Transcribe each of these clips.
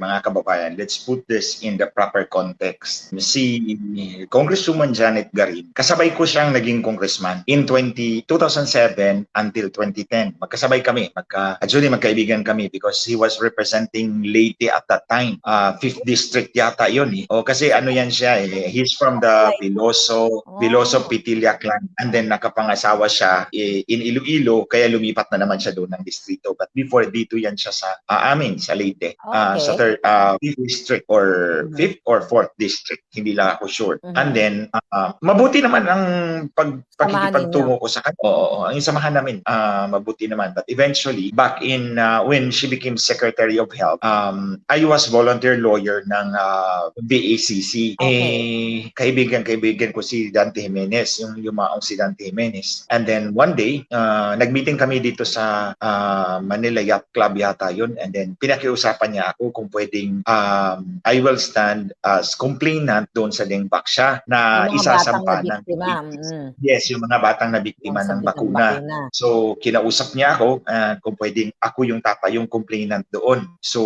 mga kababayan, let's put this in the proper context. Si Congresswoman Janet Garin, kasabay ko siyang naging congressman in 2007 until 2010. Magkasabay kami. Actually, magkaibigan kami because he was representing Leyte at that time. 5th District yata yun eh. O kasi ano yan siya eh. He's from the Biloso Pitilla clan. And then nakapangasawa siya in Iloilo, kaya lumipat na naman siya doon ng distrito. But before, dito yan siya sa sa Leyte. Sa 5th District or 5th or 4th District. Hindi lang ako sure. And then, mabuti naman ang pagkikipagtungo ko sa kanya. Oo, ang samahan namin, mabuti naman. But eventually, back in when she became Secretary of Health, I was volunteer lawyer ng BACC. Kaibigan ko si Dante Jimenez, yung yumaong si Dante Jimenez. And then one day, nagmeeting kami dito sa Manila Yacht Club yata yun. And then pinakiusapan niya ako kung pwedeng I will stand as complainant doon sa Dengbaksya na isasampa ng yes, yung mga batang na biktima ng bakuna. So kinausap niya ako kung pwedeng ako yung yung complainant doon. So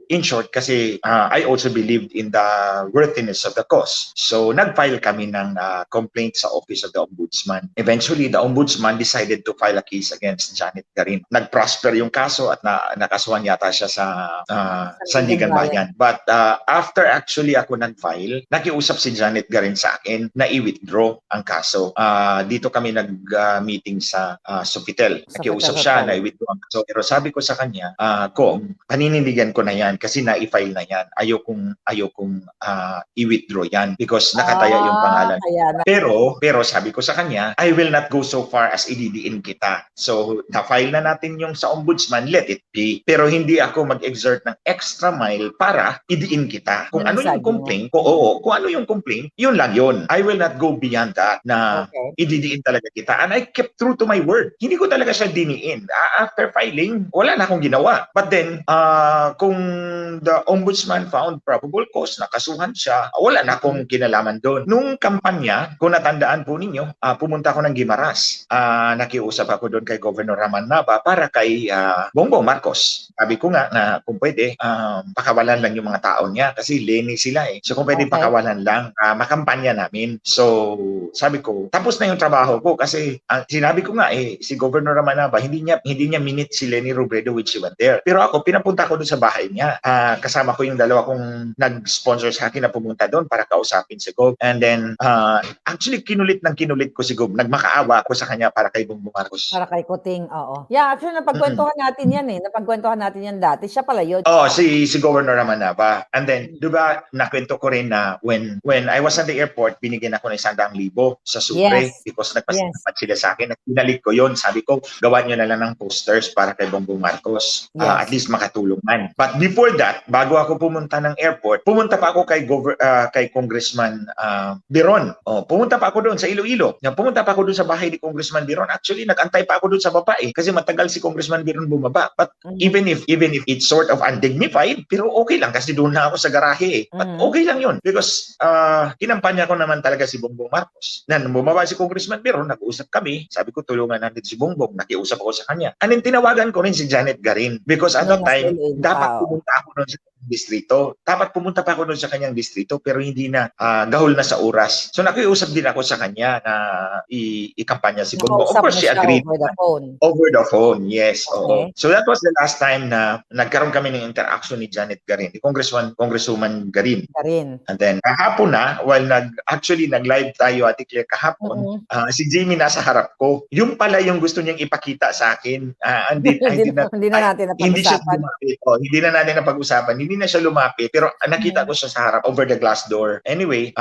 in short, kasi I also believed in the worthiness of the cause. So nag-file kami ng complaint sa Office of the Ombudsman. Eventually, the Ombudsman decided to file a case against Janet Garin. Nag-prosper yung kaso at nakasuhan yata siya sa Sandigan Bayan. But after actually ako nag-file, nakiusap si Janet Garin sa akin na i-withdraw ang kaso. Dito kami nag-meeting sa Sofitel. Nakiusap siya na i-withdraw ang kaso. Pero sabi ko sa kanya, kung paninindigan ko na yan kasi na-i-file na yan, ayokong i-withdraw yan because nakataya yung pangalan. Pero sabi ko sa kanya, I will not go so far as ididiin kita. So, na-file na natin yung sa Ombudsman, let it be. Pero hindi ako mag-exert ng extra mile para idiin kita. Kung ano yung complaint, kung ano yung complaint, yun lang yun. I will not go beyond that na ididiin talaga kita. And I kept true to my word. Hindi ko talaga siya diniin. After filing, wala na akong ginawa. But then, kung the Ombudsman found probable cause, nakasuhan siya, wala na akong kinalaman doon. Nung kampanya, kung natandaan po ninyo, pumunta ako ng Guimaras. Nakiusap ako doon kay Governor Raman Nava para kay Bongbong Marcos. Sabi ko nga na kung pwede, pakawalan lang yung mga tao niya kasi Lenny sila eh. So kung pwede pakawalan lang, makampanya namin. So sabi ko, tapos na yung trabaho ko kasi sinabi ko nga si Governor Raman Nava, hindi niya minute si Lenny Robredo which she went there. Pero ako, pinapunta ko doon sa bahay niya. Kasama ko yung dalawa kong nag-sponsor sa akin na pumunta doon para kausapin si Gov. And then, actually, kinulit ko si Gov. Nagmakaawa ako sa kanya para kay Bongbong Marcos. Para kay Kuting, oo. Yeah, actually, napagkwentuhan natin yan eh. Napagkwentuhan natin yan dati. Siya pala yun. Si Governor Raman Nava. And then, di ba, nakwento ko rin na when I was at the airport, binigyan ako ng 100,000 sa Sucre because nagpasalamat sila sa akin. Pinalik ko yun. Sabi ko, gawa nyo na lang ng posters para kay Bongbong Marcos. At least makatulong man. But before that, bago ako pumunta ng airport, pumunta pa ako kay Congressman Biron. Pumunta pa ako doon sa Iloilo. Pumunta pa ako doon sa bahay ni Congressman Biron. Actually, nag-antay pa ako doon sa baba kasi matagal si Congressman Biron bumaba. But even if it's sort of undignified, pero okay lang kasi doon na ako sa garahe eh. But okay lang yun because kinampanya ko naman talaga si Bongbong Marcos. Nang bumaba si Congressman Biron, nag-uusap kami. Sabi ko, tulungan natin si Bongbong. Nakiusap ako sa kanya. And then tinawagan ko rin si Janet Garin because at that time, dapat pumunta ako doon sa distrito. Dapat pumunta pa ako doon sa kanyang distrito pero hindi na gahol na sa oras. So nakiusap din ako sa kanya na i-kampanya si Bongbong. Of course, she agreed. Over the phone, yes. Okay. So that was the last time na nagkaroon kami ng interaction ni Janet Garin, ni Congresswoman Garin. And then kahapon na, while nag-live tayo at Claire kahapon, si Jamie nasa harap ko. Yung pala yung gusto niyang ipakita sa akin. Hindi na natin napag-usapan. Hindi na siya lumapit pero nakita ko siya sa harap over the glass door. Anyway,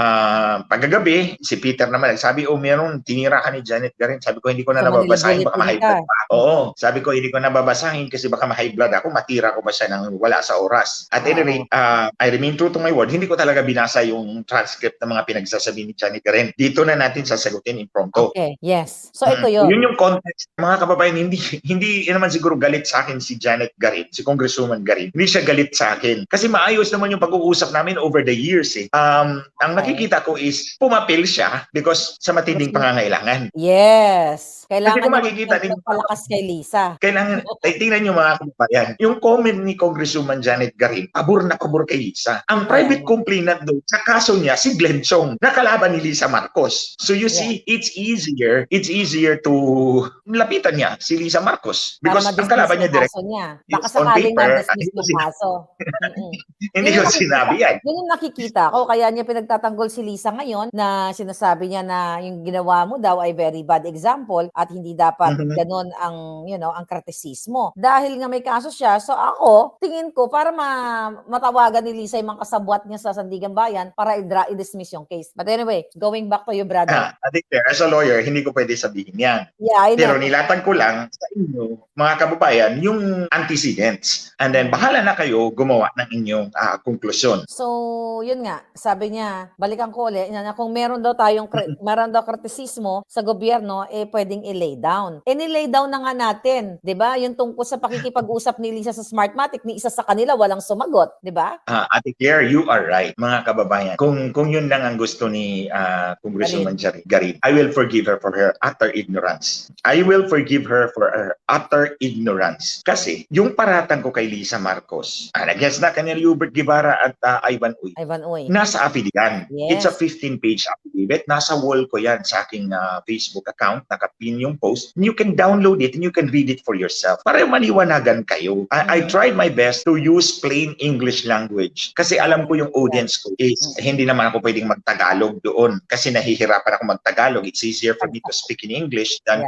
pagkagabi, si Peter naman nagsabi, merong tinira ka ni Janet Garin. Sabi ko, hindi ko na nababasahin, baka ma-high blood pa. Oo, sabi ko, hindi ko nababasahin kasi baka ma-high blood ako, matira ko ba siya nang wala sa oras. At any rate, I remain true to my word. Hindi ko talaga binasa yung transcript ng mga pinagsasabi ni Janet Garin. Dito na natin sasagutin impromptu. Okay, yes. So ito yun. Yun yung context. Mga kababayan, hindi naman siguro galit sa akin si Janet Garin, si Congresswoman Garin. Hindi siya galit sa akin. meeting. Kasi maayos naman yung pag-uusap namin over the years eh. Ang nakikita ko is pumapil siya because sa matinding pangangailangan. Yes. Kasi Kailangan kung niya makikita ninyo, magpalakas kay Lisa. kailangan, tingnan nyo mga kababayan, yung comment ni Congresswoman Janet Garin, pabor na pabor kay Lisa. Ang private complainant doon, sa kaso niya, si Glenn Chong, nakalaban ni Lisa Marcos. So you see, it's easier to lapitan niya si Lisa Marcos. Because ang kalaban niya direct. Baka on sakaling paper, ma-dismiss yung kaso. Hindi ko sinabi yan. Yun yung nakikita ko. Kaya niya pinagtatanggol si Lisa ngayon na sinasabi niya na yung ginawa mo daw ay very bad example at hindi dapat ganon ang, ang kritisismo. Dahil nga may kaso siya, so ako, tingin ko, para matawagan ni Lisa yung mga kasabwat niya sa Sandigan Bayan para i-dismiss yung case. But anyway, going back to you, brother. I think as a lawyer, hindi ko pwede sabihin yan. Yeah, I know. Pero nilatag ko lang sa inyo, mga kababayan, yung antecedents. And then, bahala na kayo gumawa ng inyong konklusyon. So, yun nga, sabi niya, balikan ko ulit, na kung meron daw kritisismo sa gobyerno, pwedeng i-lay down. Ni-lay down na nga natin, 'di ba? Yung tungkol sa pakikipag-usap ni Lisa sa Smartmatic, ni isa sa kanila walang sumagot, 'di ba? Ate Claire, you are right, mga kababayan. Kung yun lang ang gusto ni Congresswoman Garin, I will forgive her for her utter ignorance. I will forgive her for her utter ignorance. Kasi yung paratang ko kay Lisa Marcos, nag-guess na kanila Hubert Guevara at Ivan Uy. Nasa affidavit yan. Yes. It's a 15-page affidavit. Nasa wall ko yan sa aking Facebook account. Nakapin yung post. You can download it and you can read it for yourself. Para maliwanagan kayo. I tried my best to use plain English language. Kasi alam ko yung audience ko is hindi naman ako pwedeng mag-Tagalog doon. Kasi nahihirapan ako mag-Tagalog. It's easier for me to speak in English than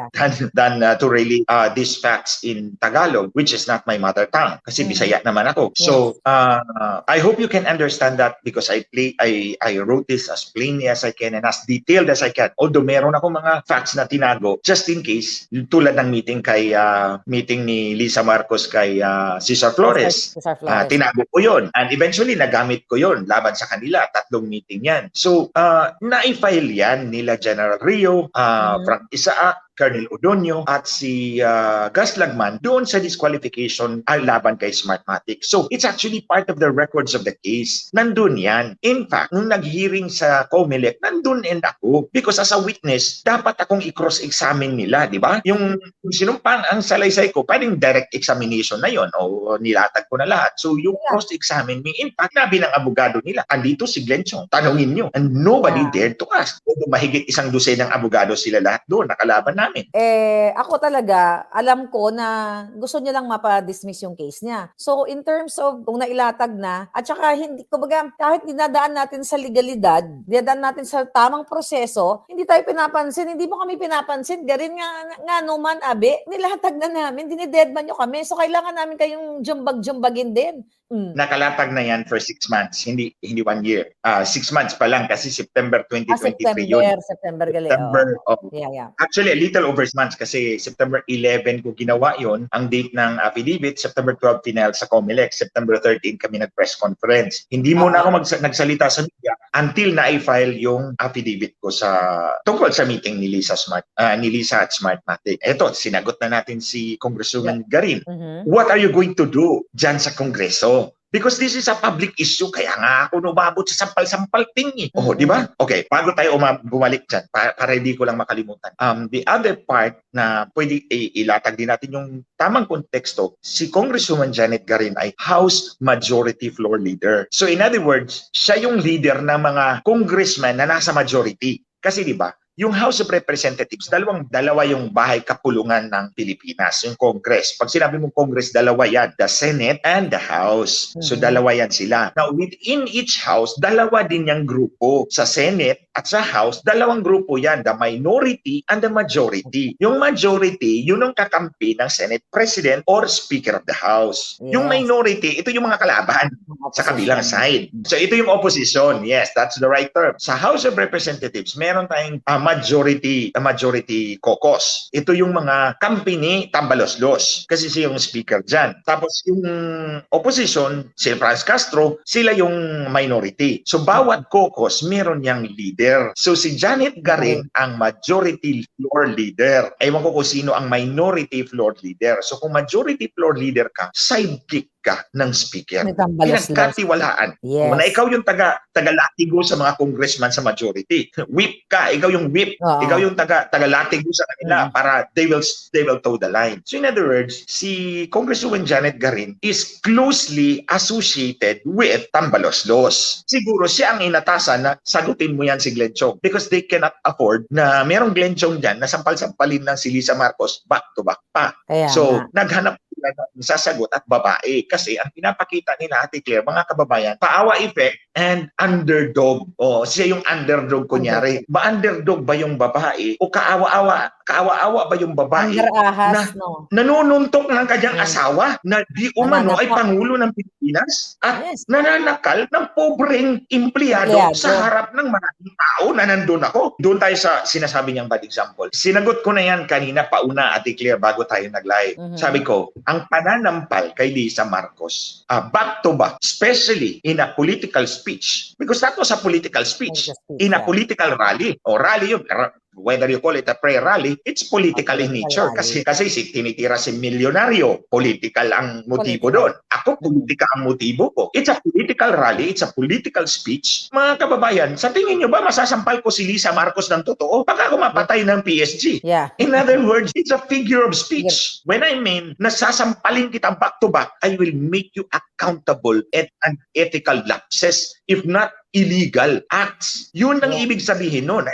to relay these facts in Tagalog, which is not my mother tongue. Kasi Bisaya naman ako. So, I hope you can understand that because I wrote this as plainly as I can and as detailed as I can. Although meron ako mga facts na tinago just in case, tulad ng meeting ni Lisa Marcos kay Cesar Flores. Tinago ko yun. And eventually, nagamit ko yun laban sa kanila. 3 meeting yan. So, na-file yan nila General Rio, Frank Isaac, Colonel Odonio at si Gus Lagman doon sa disqualification laban kay Smartmatic. So, it's actually part of the records of the case. Nandun yan. In fact, nung nag-hearing sa COMELEC, nandun and ako. Because as a witness, dapat akong i-cross-examine nila, di ba? Yung sinumpang ang salaysay ko, pwedeng direct examination na yon o nilatag ko na lahat. So, yung cross-examine me, in fact, nabi ng abogado nila, andito si Glenn Chong, tanungin nyo. And nobody dared to ask. Kung mahigit 100 ng abogado sila lahat doon, nakalaban namin. Ako talaga, alam ko na gusto niya lang mapa-dismiss yung case niya. So, in terms of kung nailatag na, at saka hindi, kumbaga, kahit dinadaan natin sa legalidad, dinadaan natin sa tamang proseso, hindi tayo pinapansin, hindi mo kami pinapansin, garin nga naman, nilatag na namin, dinidedman nyo kami, so kailangan namin kayong jumbag-jumbagin din. Nakalatag na yan for 6 months, hindi 1 year. 6 months pa lang kasi September 2023 yun. September gali. Actually, a little over months kasi September 11 ko ginawa yon. Ang date ng affidavit, September 12 final sa COMELEC, September 13 kami nag-press conference. Hindi muna ako nagsalita sa media until na-i-file yung affidavit ko tungkol sa meeting ni Lisa at Smartmatic. Eto, sinagot na natin si Congresswoman Garin. What are you going to do dyan sa Kongreso? Because this is a public issue, kaya nga ako numabot sa sampal-sampal ting. Di ba? Okay, bago tayo bumalik dyan, para hindi ko lang makalimutan. The other part na pwede ilatag din natin yung tamang konteksto, si Congresswoman Janet Garin ay House Majority Floor Leader. So in other words, siya yung leader ng mga congressman na nasa majority. Kasi di ba, yung House of Representatives, dalawa yung bahay kapulungan ng Pilipinas, yung Congress. Pag sinabi mong Congress, dalawa yan, the Senate and the House. So dalawa yan sila. Now, within each House, dalawa din yung grupo. Sa Senate at sa House, dalawang grupo yan, the minority and the majority. Yung majority, yun ang kakampi ng Senate President or Speaker of the House. Yes. Yung minority, ito yung mga kalaban sa kabilang side. So ito yung opposition. Yes, that's the right term. Sa House of Representatives, meron tayong majority caucus. Ito yung mga kampi ni Tambaloslos kasi siya yung speaker dyan. Tapos yung opposition, si Franz Castro, sila yung minority. So bawat caucus meron niyang leader. So si Janet Garin ang majority floor leader. Ewan ko kung sino ang minority floor leader. So kung majority floor leader ka, sidekick ka ng speaker. May tambalos-los. Pinagkatiwalaan. Yes. Na ikaw yung taga-latigo sa mga congressman sa majority. Whip ka, ikaw yung whip. Oo. Ikaw yung taga-latigo sa kanila para they will toe the line. So in other words, si Congresswoman Janet Garin is closely associated with tambalos-los. Siguro siya ang inatasan na sagutin mo yan si Glenn Chong because they cannot afford na merong Glenn Chong dyan na sampal-sampalin ng si Lisa Marcos back-to-back pa. Kaya So, nga. naghanap sila ng sasagot at babae. Kasi ang pinapakita ni Ate Claire, mga kababayan, paawa effect and underdog. O, siya yung underdog kunyari. Ba-underdog ba yung babae? O kaawa-awa ba yung babae? Under-ahas, no? Nanununtok ng kanyang Yes. asawa na di umano ay Nananakal. Pangulo ng Pilipinas at Yes. nananakal ng pobreng empleyado Empleyado. sa harap ng maraming tao na nandun ako. Doon tayo sa sinasabi niyang bad example. Sinagot ko na yan kanina pauna, Ate Claire, bago tayo nag-live. Sabi ko, ang pananampal kay Lisa Marcos, back to back, especially in a political speech, because that was a political speech, in a political rally, o rally yun, whether you call it a pre-rally, it's political in nature. Kasi si tinitira si milyonaryo, political ang motibo doon. Ako, politika ang motibo ko. It's a political rally, it's a political speech. Mga kababayan, sa tingin nyo ba masasampal ko si Lisa Marcos ng totoo? Baka ako mapatay ng PSG. Yeah. In other words, it's a figure of speech. When I mean, nasasampalin kita back to back, I will make you accountable at unethical lapses, if not illegal acts. Yun ang ibig sabihin nun.